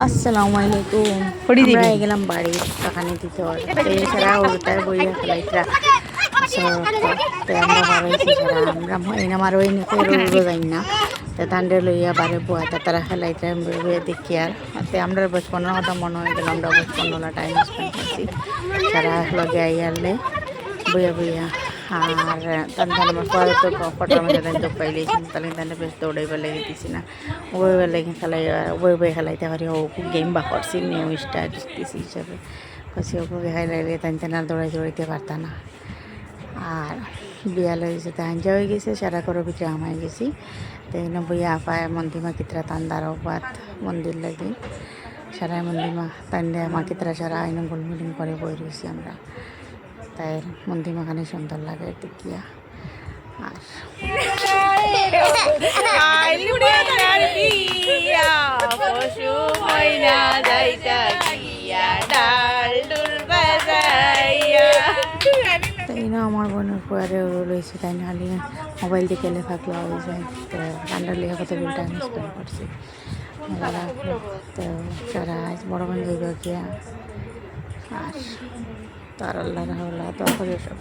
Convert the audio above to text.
আসসালামু আলাইকুম। আমরা গেলাম বাড়ি কাকানি দিতে সারা ওটায় বইয়া খেলাইতরা তো আমরা বাড়াইছি সারা আমরা আমার ওই নিতে রোজ যাই না তো তান্ডে লইয়া বারে বুয়া তারা খেলাইতরা বইয়া দেখি আর আমরা বচপনের কথা মনে হয়ে গেল আমরা বচপনলা টাইম স্পেন্ড করছি সারা লগে আইয়ারলে বইয়া বইয়া আর তান আমার পরে তো ফটোর মধ্যে তাই দুঃখ পাইলেছেন তাহলে তাহলে বেশ দৌড়াইবার লেগে দিছি না ওইবার লেগে খেলাই বই খেলাইতে পারি ও গেম বা করছি নিউ স্টার দিছি হিসাবে પછી ওকে খেলাইলে তাই তাই আর দৌড়াইতে পারতাম না আর বিয়া লেগেছে তো আঞ্জা হয়ে গেছে সারা করে ভিতরে আমায় গেছি তো এই বইয়া আপায় মন্দিমা কিতরা তান দাঁড়াও বাদ মন্দির লাগে সারা মন্দিমা তাই মা কিতরা সারা আইন গোলমিলিং করে বই রয়েছি আমরা তাই মন্দিমাখানে সুন্দর লাগে দেখিয়া আর তাই না আমার বোনের পরে রয়েছে তাই না খালি মোবাইল দিয়ে খেলে থাকলে হয়ে যায় তো ঠান্ডার লেগে কত বিল টাইম স্পেন্ড করছি তো সারা বড় বোন যাইব গিয়া আর তার আল্লাহ তো করে সব